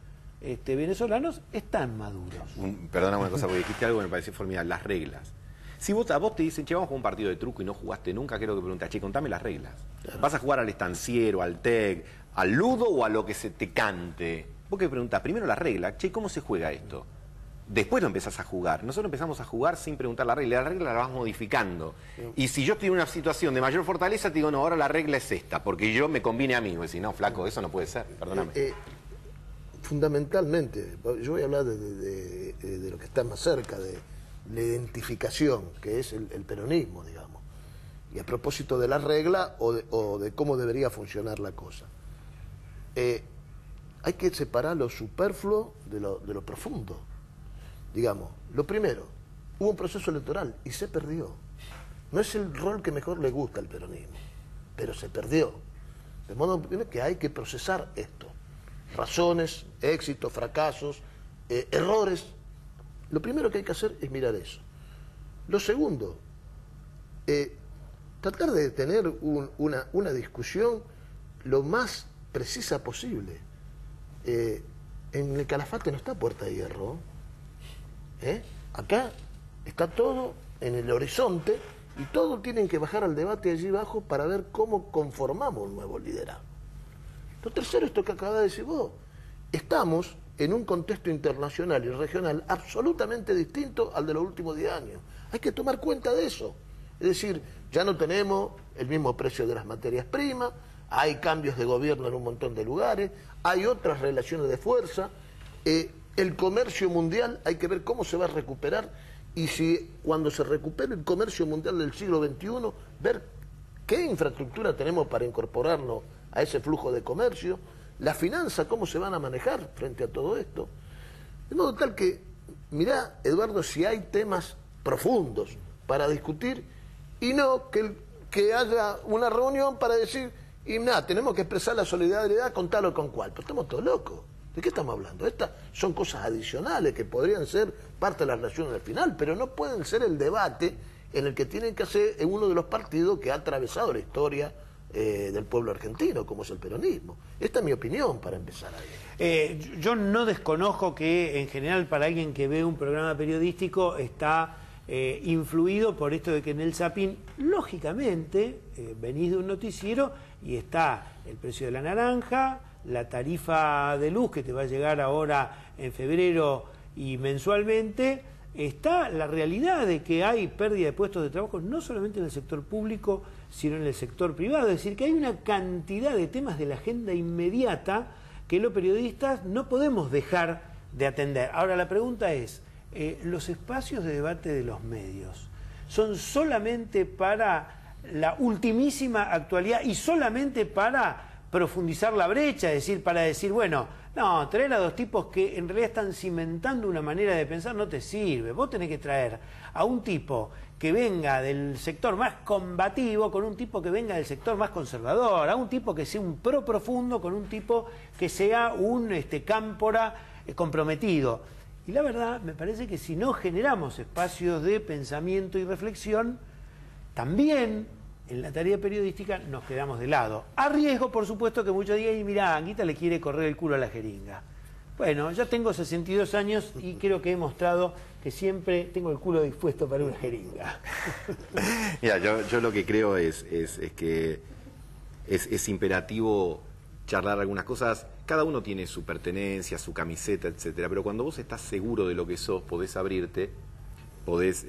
venezolanos están maduros. Perdóname una cosa, porque dijiste algo que me pareció formidable, las reglas. Si a vos te dicen, che, vamos a jugar un partido de truco y no jugaste nunca, creo que preguntas, che, contame las reglas. ¿Vas a jugar al estanciero, al TEC, al ludo o a lo que se te cante? Vos que preguntás, primero la regla, che, ¿cómo se juega esto? Después lo empezás a jugar. Nosotros empezamos a jugar sin preguntar la regla la vas modificando. Y si yo estoy en una situación de mayor fortaleza, te digo, no, ahora la regla es esta, porque yo me conviene a mí. Voy a decir, no, flaco, eso no puede ser, perdóname. Fundamentalmente, yo voy a hablar de lo que está más cerca, de la identificación, que es el peronismo, digamos. Y a propósito de la regla o de cómo debería funcionar la cosa. Hay que separar lo superfluo de lo profundo. Digamos, lo primero, hubo un proceso electoral y se perdió. No es el rol que mejor le gusta al peronismo, pero se perdió. De modo que hay que procesar esto. Razones, éxitos, fracasos, errores. Lo primero que hay que hacer es mirar eso. Lo segundo, tratar de tener una discusión lo más precisa posible. En el Calafate no está Puerta de Hierro. Acá está todo en el horizonte y todos tienen que bajar al debate allí abajo para ver cómo conformamos un nuevo liderazgo. Lo tercero, esto que acaba de decir vos, estamos en un contexto internacional y regional absolutamente distinto al de los últimos 10 años. Hay que tomar cuenta de eso. Es decir, ya no tenemos el mismo precio de las materias primas, hay cambios de gobierno en un montón de lugares, hay otras relaciones de fuerza, el comercio mundial hay que ver cómo se va a recuperar y si cuando se recupere el comercio mundial del siglo XXI, ver qué infraestructura tenemos para incorporarnos a ese flujo de comercio, las finanzas, cómo se van a manejar frente a todo esto. De modo tal que, mirá, Eduardo, si hay temas profundos para discutir y no que haya una reunión para decir, y nada, tenemos que expresar la solidaridad con tal o con cual. Pero estamos todos locos. ¿De qué estamos hablando? Estas son cosas adicionales que podrían ser parte de la relación al final, pero no pueden ser el debate en el que tienen que hacer en uno de los partidos que ha atravesado la historia del pueblo argentino, como es el peronismo. Esta es mi opinión para empezar ahí. Yo no desconozco que en general para alguien que ve un programa periodístico está influido por esto de que en el Zapin, lógicamente, venís de un noticiero y está el precio de la naranja, la tarifa de luz que te va a llegar ahora en febrero y mensualmente, está la realidad de que hay pérdida de puestos de trabajo no solamente en el sector público, sino en el sector privado. Es decir, que hay una cantidad de temas de la agenda inmediata que los periodistas no podemos dejar de atender. Ahora, la pregunta es, ¿los espacios de debate de los medios son solamente para la ultimísima actualidad y solamente para profundizar la brecha? Es decir, para decir, bueno, no, traer a dos tipos que en realidad están cimentando una manera de pensar no te sirve. Vos tenés que traer a un tipo que venga del sector más combativo con un tipo que venga del sector más conservador, a un tipo que sea un pro profundo con un tipo que sea un cámpora comprometido. Y la verdad, me parece que si no generamos espacios de pensamiento y reflexión, también en la tarea periodística nos quedamos de lado. A riesgo, por supuesto, que muchos digan, y mirá, Anguita le quiere correr el culo a la jeringa. Bueno, ya tengo 62 años y creo que he mostrado que siempre tengo el culo dispuesto para una jeringa. Mira, yo lo que creo es que es imperativo charlar algunas cosas. Cada uno tiene su pertenencia, su camiseta, etcétera, pero cuando vos estás seguro de lo que sos, podés abrirte, podés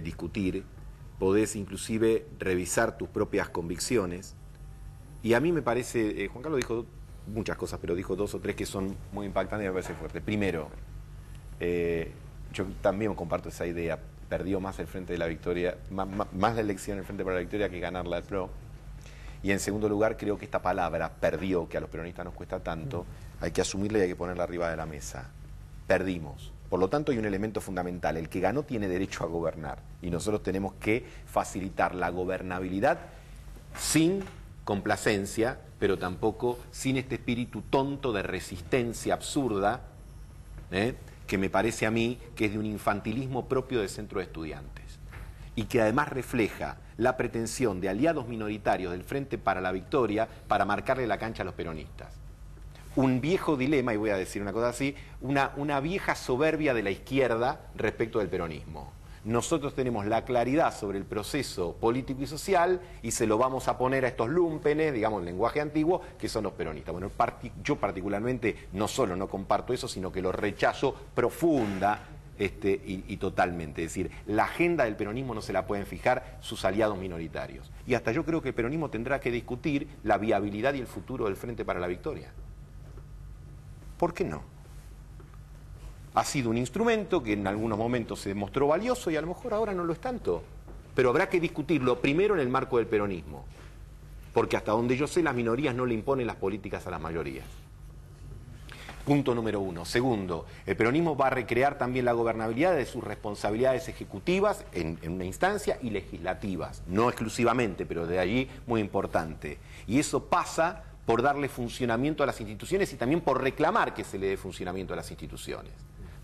discutir, podés inclusive revisar tus propias convicciones. Y a mí me parece, Juan Carlos dijo muchas cosas, pero dijo dos o tres que son muy impactantes y me parece fuerte. Primero, yo también comparto esa idea, perdió más el Frente de la Victoria, más la elección el Frente para la Victoria que ganarla el PRO. Y en segundo lugar, creo que esta palabra, perdió, que a los peronistas nos cuesta tanto, hay que asumirla y hay que ponerla arriba de la mesa. Perdimos. Por lo tanto, hay un elemento fundamental. El que ganó tiene derecho a gobernar. Y nosotros tenemos que facilitar la gobernabilidad sin complacencia, pero tampoco sin este espíritu tonto de resistencia absurda, que me parece a mí que es de un infantilismo propio de centro de estudiantes. Y que además refleja la pretensión de aliados minoritarios del Frente para la Victoria para marcarle la cancha a los peronistas. Un viejo dilema, y voy a decir una cosa así, una vieja soberbia de la izquierda respecto del peronismo. Nosotros tenemos la claridad sobre el proceso político y social y se lo vamos a poner a estos lúmpenes, digamos, en lenguaje antiguo, que son los peronistas. Bueno, yo particularmente no solo no comparto eso, sino que lo rechazo profunda y totalmente. Es decir, la agenda del peronismo no se la pueden fijar sus aliados minoritarios. Y hasta yo creo que el peronismo tendrá que discutir la viabilidad y el futuro del Frente para la Victoria. ¿Por qué no? Ha sido un instrumento que en algunos momentos se demostró valioso y a lo mejor ahora no lo es tanto. Pero habrá que discutirlo primero en el marco del peronismo. Porque hasta donde yo sé, las minorías no le imponen las políticas a las mayorías. Punto número uno. Segundo, el peronismo va a recrear también la gobernabilidad de sus responsabilidades ejecutivas en una instancia y legislativas. No exclusivamente, pero de allí muy importante. Y eso pasa por darle funcionamiento a las instituciones y también por reclamar que se le dé funcionamiento a las instituciones.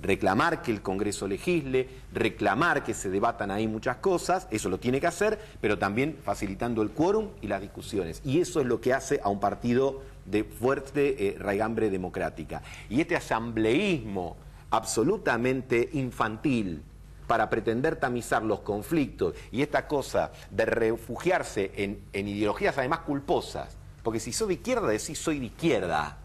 Reclamar que el Congreso legisle, reclamar que se debatan ahí muchas cosas, eso lo tiene que hacer, pero también facilitando el quórum y las discusiones. Y eso es lo que hace a un partido de fuerte raigambre democrática. Y este asambleísmo absolutamente infantil para pretender tamizar los conflictos y esta cosa de refugiarse en ideologías además culposas, porque si soy de izquierda, decís soy de izquierda,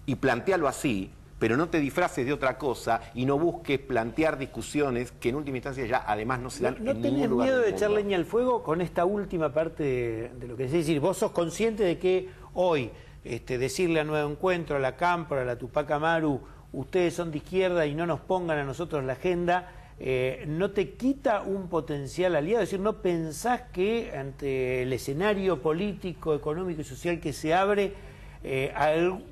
y plantearlo así, pero no te disfraces de otra cosa y no busques plantear discusiones que en última instancia ya además no se dan en ningún lugar del mundo. ¿No tenés miedo de echar leña al fuego con esta última parte de lo que es decir? Vos sos consciente de que hoy decirle a Nuevo Encuentro, a la Cámpora, a la Tupac Amaru, ustedes son de izquierda y no nos pongan a nosotros la agenda, ¿no te quita un potencial aliado? Es decir, ¿no pensás que ante el escenario político, económico y social que se abre,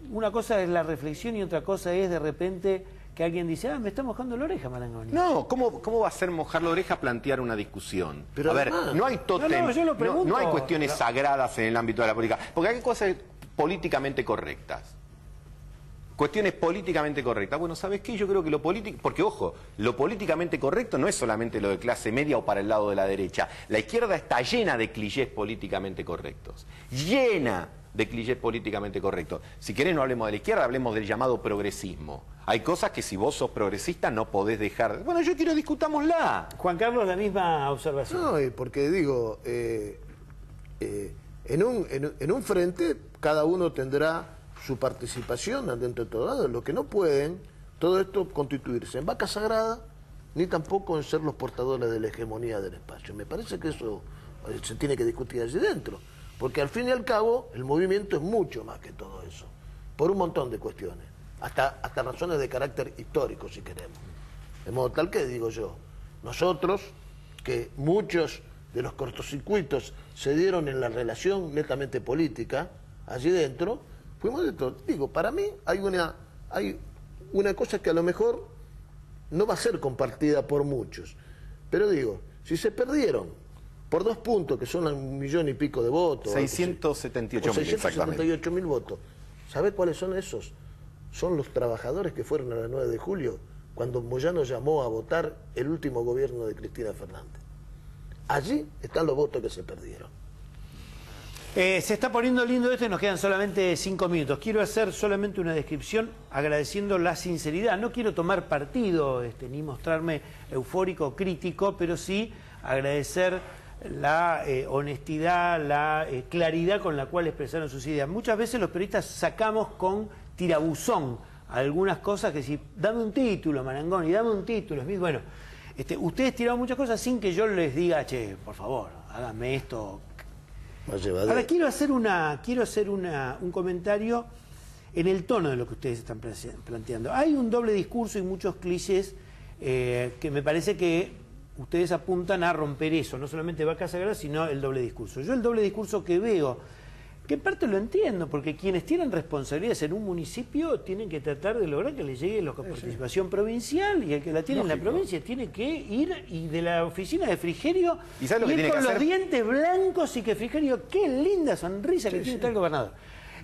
una cosa es la reflexión y otra cosa es de repente que alguien dice, me está mojando la oreja, Marangoni? No, ¿cómo va a ser mojar la oreja plantear una discusión? Pero a ver, no hay tótem, no hay cuestiones sagradas en el ámbito de la política, porque hay cosas políticamente correctas. Cuestiones políticamente correctas. Bueno, ¿sabes qué? Yo creo que lo político... Porque, ojo, lo políticamente correcto no es solamente lo de clase media o para el lado de la derecha. La izquierda está llena de clichés políticamente correctos. Llena de clichés políticamente correctos. Si querés no hablemos de la izquierda, hablemos del llamado progresismo. Hay cosas que si vos sos progresista no podés dejar... Bueno, yo quiero discutámosla. Juan Carlos, la misma observación. No, porque digo, en un frente cada uno tendrá su participación dentro de todo. Lo que no pueden, todo esto constituirse en vaca sagrada, ni tampoco en ser los portadores de la hegemonía del espacio. Me parece que eso se tiene que discutir allí dentro, porque al fin y al cabo el movimiento es mucho más que todo eso, por un montón de cuestiones, hasta razones de carácter histórico, si queremos. De modo tal que, digo yo, nosotros, que muchos de los cortocircuitos se dieron en la relación netamente política, allí dentro, fuimos de todo. Digo, para mí hay una cosa que a lo mejor no va a ser compartida por muchos. Pero digo, si se perdieron por 2 puntos, que son 1,000,000 y pico de votos... 678.000 votos. ¿Sabe cuáles son esos? Son los trabajadores que fueron a la 9 de julio, cuando Moyano llamó a votar el último gobierno de Cristina Fernández. Allí están los votos que se perdieron. Se está poniendo lindo esto y nos quedan solamente 5 minutos. Quiero hacer solamente una descripción agradeciendo la sinceridad. No quiero tomar partido ni mostrarme eufórico o crítico, pero sí agradecer la honestidad, la claridad con la cual expresaron sus ideas. Muchas veces los periodistas sacamos con tirabuzón algunas cosas que si, dame un título, Marangoni, dame un título. Bueno, ustedes tiraron muchas cosas sin que yo les diga, che, por favor, háganme esto. Ahora quiero hacer un comentario en el tono de lo que ustedes están planteando. Hay un doble discurso y muchos clichés que me parece que ustedes apuntan a romper eso, no solamente vaca sagrada, sino el doble discurso. Yo el doble discurso que veo, que en parte lo entiendo, porque quienes tienen responsabilidades en un municipio tienen que tratar de lograr que les llegue la participación provincial, y el que la tiene en la provincia tiene que ir y de la oficina de Frigerio ir con los dientes blancos y que Frigerio, qué linda sonrisa que tiene tal gobernador.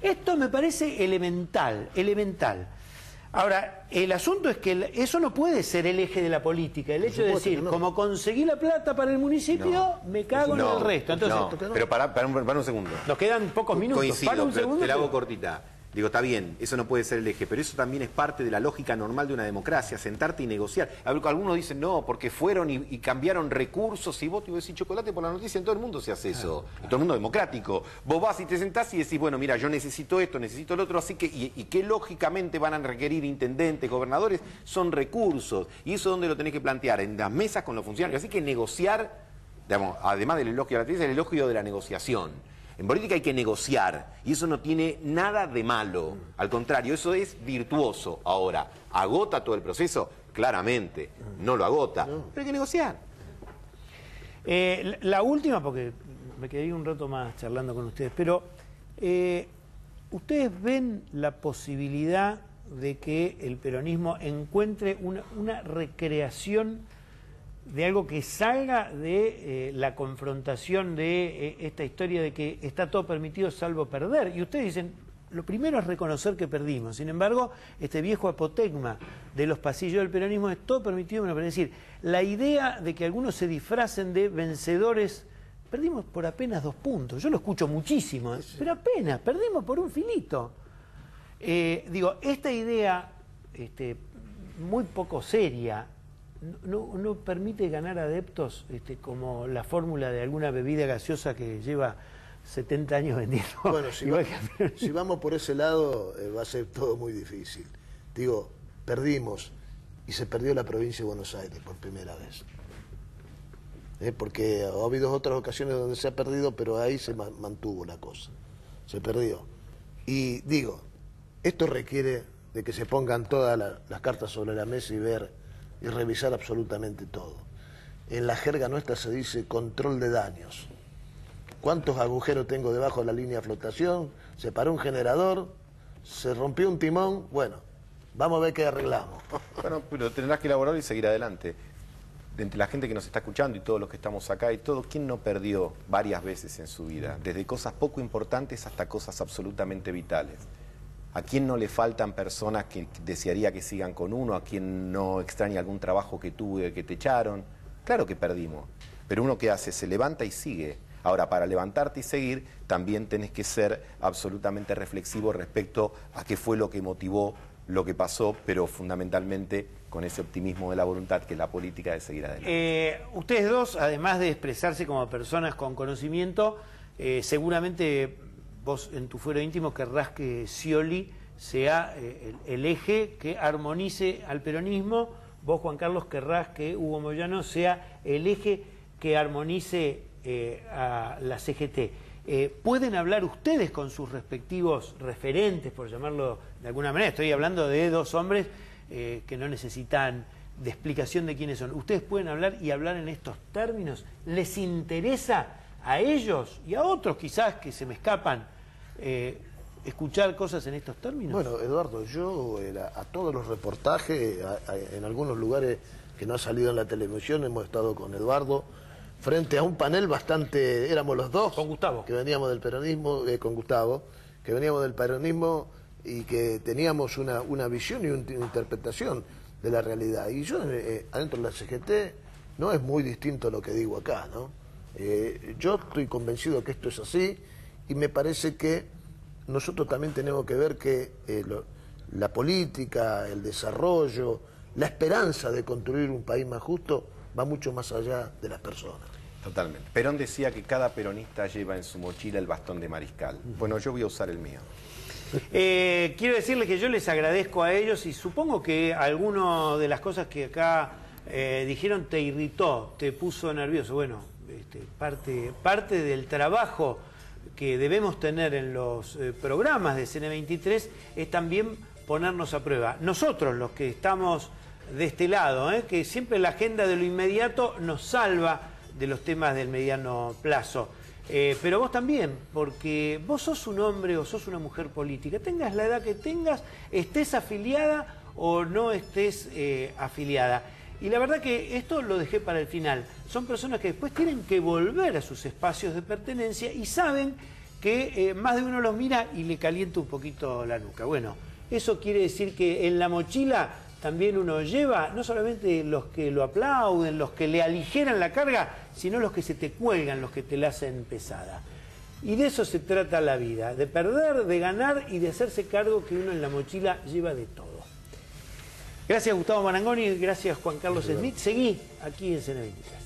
Esto me parece elemental. Ahora, el asunto es que eso no puede ser el eje de la política, el hecho de decir, como conseguí la plata para el municipio, me cago en el resto. Entonces, pero para un segundo. Nos quedan pocos minutos. Coincido, pero te la hago cortita. Digo, está bien, eso no puede ser el eje, pero eso también es parte de la lógica normal de una democracia, sentarte y negociar. Algunos dicen, no, porque fueron y cambiaron recursos, y vos te decís chocolate por la noticia, en todo el mundo se hace eso, en todo el mundo democrático. Vos vas y te sentás y decís, bueno, mira, yo necesito esto, necesito lo otro, así que, y que lógicamente van a requerir intendentes, gobernadores, son recursos, y eso es donde lo tenés que plantear, en las mesas con los funcionarios. Así que negociar, digamos, además del elogio de la noticia, el elogio de la negociación. En política hay que negociar, y eso no tiene nada de malo. Al contrario, eso es virtuoso. Ahora, ¿agota todo el proceso? Claramente, no lo agota, pero hay que negociar. La última, porque me quedé un rato más charlando con ustedes, pero ¿ustedes ven la posibilidad de que el peronismo encuentre una recreación de algo que salga de la confrontación de esta historia de que está todo permitido salvo perder? Y ustedes dicen, lo primero es reconocer que perdimos. Sin embargo, este viejo apotegma de los pasillos del peronismo es todo permitido menos perder. Es decir, la idea de que algunos se disfracen de vencedores, perdimos por apenas 2 puntos. Yo lo escucho muchísimo, pero apenas, perdimos por un filito. Digo, esta idea muy poco seria, no permite ganar adeptos como la fórmula de alguna bebida gaseosa que lleva 70 años vendiendo. Bueno, si vamos por ese lado va a ser todo muy difícil. digo, perdimos y se perdió la provincia de Buenos Aires por primera vez. Porque ha habido otras ocasiones donde se ha perdido, pero ahí se mantuvo la cosa, se perdió. Y digo, esto requiere de que se pongan todas las cartas sobre la mesa y ver y revisar absolutamente todo. En la jerga nuestra se dice control de daños. ¿Cuántos agujeros tengo debajo de la línea de flotación? Se paró un generador, se rompió un timón, bueno, vamos a ver qué arreglamos. Bueno, pero tendrás que elaborar y seguir adelante. Entre la gente que nos está escuchando y todos los que estamos acá y todo, ¿quién no perdió varias veces en su vida? Desde cosas poco importantes hasta cosas absolutamente vitales. ¿A quién no le faltan personas que desearía que sigan con uno? ¿A quién no extraña algún trabajo que tuve, que te echaron? Claro que perdimos, pero uno que hace, se levanta y sigue. Ahora, para levantarte y seguir, también tenés que ser absolutamente reflexivo respecto a qué fue lo que motivó lo que pasó, pero fundamentalmente con ese optimismo de la voluntad que es la política de seguir adelante. Ustedes dos, además de expresarse como personas con conocimiento, seguramente vos en tu fuero íntimo querrás que Scioli sea el eje que armonice al peronismo. Vos, Juan Carlos, querrás que Hugo Moyano sea el eje que armonice a la CGT. ¿Pueden hablar ustedes con sus respectivos referentes, por llamarlo de alguna manera? Estoy hablando de dos hombres que no necesitan de explicación de quiénes son. ¿Ustedes pueden hablar y hablar en estos términos? ¿Les interesa a ellos y a otros quizás que se me escapan escuchar cosas en estos términos? Bueno, Eduardo, yo a todos los reportajes, en algunos lugares que no ha salido en la televisión, hemos estado con Eduardo, frente a un panel bastante, éramos los dos, con Gustavo, que veníamos del peronismo, con Gustavo, que veníamos del peronismo y que teníamos una visión y una interpretación de la realidad. Y yo, adentro de la CGT, no es muy distinto a lo que digo acá, ¿no? Yo estoy convencido que esto es así y me parece que nosotros también tenemos que ver que la política, el desarrollo, la esperanza de construir un país más justo va mucho más allá de las personas. Totalmente. Perón decía que cada peronista lleva en su mochila el bastón de mariscal. Bueno, yo voy a usar el mío. Quiero decirles que yo les agradezco a ellos y supongo que alguna de las cosas que acá dijeron te irritó, te puso nervioso. Bueno, parte del trabajo que debemos tener en los programas de CN23 es también ponernos a prueba. Nosotros, los que estamos de este lado, que siempre la agenda de lo inmediato nos salva de los temas del mediano plazo. Pero vos también, porque vos sos un hombre o sos una mujer política, tengas la edad que tengas, estés afiliada o no estés afiliada. Y la verdad que esto lo dejé para el final. Son personas que después tienen que volver a sus espacios de pertenencia y saben que más de uno los mira y le calienta un poquito la nuca. Bueno, eso quiere decir que en la mochila también uno lleva no solamente los que lo aplauden, los que le aligeran la carga, sino los que se te cuelgan, los que te la hacen pesada. Y de eso se trata la vida, de perder, de ganar y de hacerse cargo que uno en la mochila lleva de todo. Gracias Gustavo Marangoni, gracias Juan Carlos Smith. Seguí aquí en CN23.